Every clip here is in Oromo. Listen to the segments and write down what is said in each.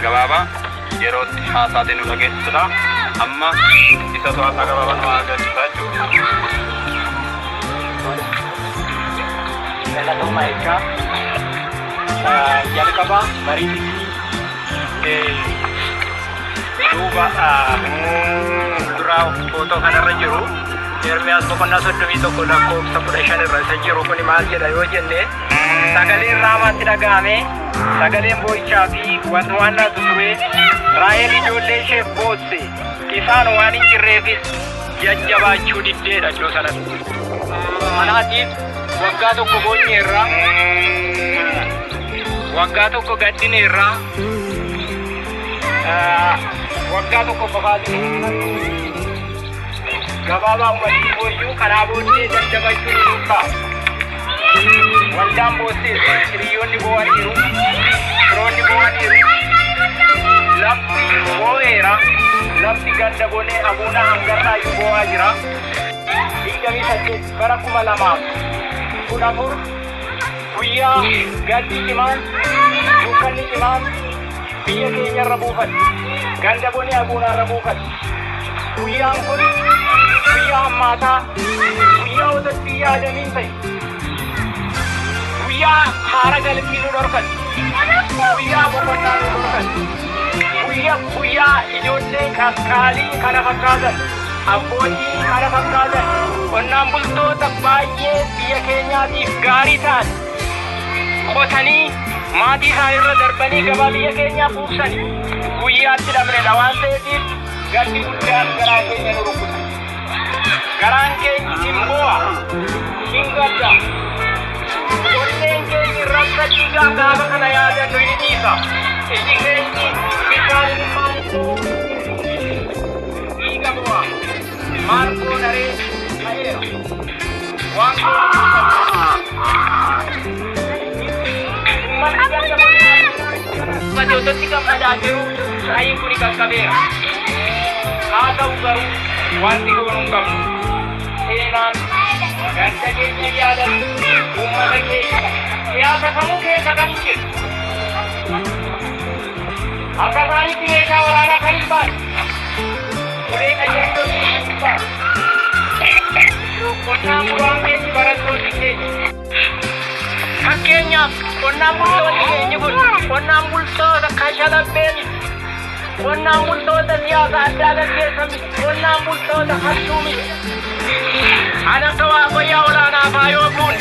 gabaabaa yerootti haasaatiin nu dhageessisudha. Amma isa haasaa gabaabaa nu agarsiisaa jechuudha. Galatoomaa egaa jalqaba mariitii duuba duraa footoo kanarra jiru Ermiyaas boqonnaa 31 lakkoofsa 15 irra isa jiru kun maal jedha yoo jenne sagaleen raamaatti dhaga'ame sagaleen boo'ichaa fi wanta waan naatu ture Raahel ijoollee ishee boosse isaan waan hin jirreefis jajjabaachuu diddeedha iddoo sanatti. Kanaatiif waggaa tokko boonyeerra waggaa tokko gaddineerra waggaa tokko qofaatiin gabaabaa uummatni booyyuu karaa booddee jajjabachuu ni dhufa. Waldaan booddee hiriyoonni boo'aniiru firoonni boo'aniiru lafti boo'eera lafti ganda bonee abuuna hangarraayyuu boo'aa jira. 28 bara 2014 guyyaa gaddi cimaan dukkanni cimaan biyya keenyarra buufate ganda bonee abuunaarra buufate. Guyyaan kun guyyaa hammaataa guyyaa osatti yaadamiin ta'e guyyaa haara galmii nu dhorkan guyyaa boqonnaa nu dhorkan guyyaa ijoollee kaskaalii kana fakkaatan abbootii kana fakkaatan qonnaan bultoota baay'ee biyya keenyaatiif gaarii ta'an qotanii maatii isaa irra darbanii gabaa biyya keenyaa buufsanii guyyaatti dhabnedha waan ta'eetiif gaddi guddaan garaa keenya nu rukuta. Garaan keenya hin boo'a hin gadda onneen keenya rakka dhiigaa gaafa kana yaadannu ni dhiisa. Iji keenyi bishaan ilmaan dhiiga bu'a maarkoo daree ta'eera waan uummattootatti gammadaa jiru saayiin kuni qaqqabeera. Haa ta'u garuu wanti goonuu hin qabnu seenaan ganda keenya yaadatu uummata keenya siyaasa kamuu keessa kan hin jiru akka isaanitti meeshaa waraanaa kan hin baane ulee qajeeltoo kan hin baane qonnaan bulaan keenya barattoonni keenya fakkeenyaaf qonnaan bultoonni keenya kun qonnaan bultoota kashalabbeeni qonnaan bultoota siyaasa addaa gaggeessan qonnaan bultoota hattuumi ana akka waaqayyaa olaanaa faayoo buune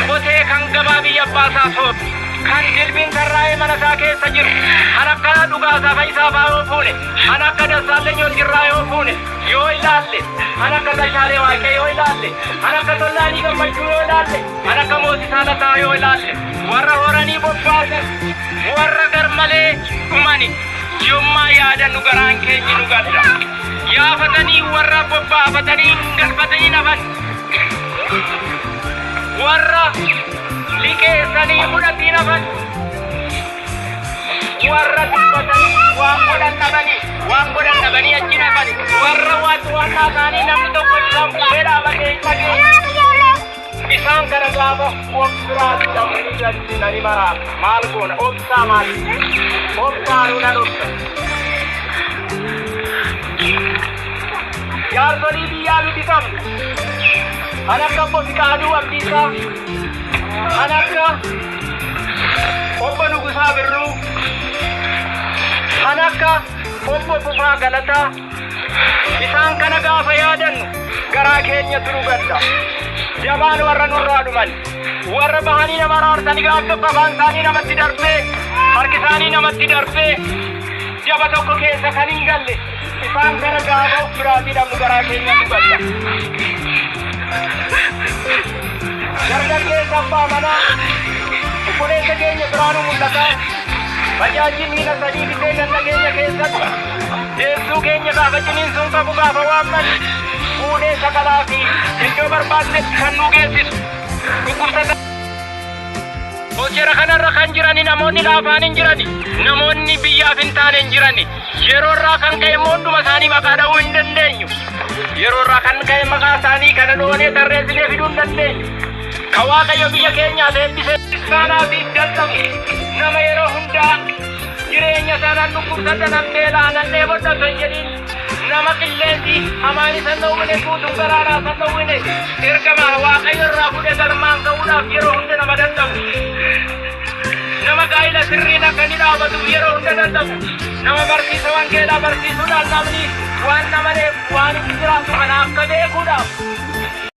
qotee kan gabaa biyya abbaasaa soobe kan dilbiin sarraa'ee mana isaa keessa jiru kan akka dhugaasaa fayyisaa faayoo buune kan akka dassaallee nyoolgirraa yoo buune yoo ilaalle kan akka tashaalee waaqee yoo ilaalle kan akka tollaanii gammachuu yoo ilaalle kan akka moosisaa lataa yoo ilaalle warra horanii bobbaasan warra garmalee dhumani yommaa yaadannu garaan keenya nu gadda yaafatanii warra bobbaafatanii galfatanii nafan warra liqeessanii fudhatii nafan warra dubbatanii waan godhan dhabanii achi nafan warra waannaa isaanii namni tokko isaan fuudhee dhaabatee dhagee isaan kana gaafa of biraatti dhabanii jajjinani maraa maal goona obsaa maali obsaa nuna dhufta jaarsolii biyyaa nuti qabnu kan akka obbo Fiqaaduu Abdiisaa kan akka obbo Nugusaa Birruu kan akka obbo Fufaa Galataa isaan kana gaafa yaadannu garaa keenyatu nu gadda. Jabaan warra nurraa dhuman warra bahanii nama raarsanii gaaf tokko afaan isaanii namatti darbee harki isaanii namatti darbee jaba tokko keessa kan hin galle isaan kana gaafa of biraatii dhabnu garaa keenyatu gadda. Dargaggeessa abbaa manaa obboleessa keenya biraanuu mul'ataa tajaajilli na sadii bitee ganna keenya keessatti deessuu keenya gaafa ciniinsuun qabu gaafa waamnan fuudhee sakalaa fi iddoo barbaadnetti kan nu geessisu dhukkubsata. Hojjera kanarra kan jirani namoonni laafaan hin jirani namoonni biyyaaf hin taane hin jirani yeroo irraa kan ka'e hunduma isaanii maqaa dha'uu hin dandeenyu yeroo irraa kan ka'e maqaa isaanii kana dhoonee tarreessinee fiduu hin dandeenyu ka Waaqayyo biyya keenyaaf eebbisee isaanaaf dadhabu nama yeroo hundaa jireenya isaanaan dhukkubsatan beelaanan dheebodhatu hin jedhin nama qilleensi hamaan isa dhowwine guutuun garaadhaa isa dhowwine ergama waaqayyo irraa fuudhee galmaan ga'uudhaaf yeroo hunda nama dadhabu nama gaa'ila sirriin akka inni dhaabatuuf yeroo hunda dadhabu nama barsiisa wangeelaa barsiisuudhaan namni waan namalee waan itti jiraatu kana akka beekuudhaaf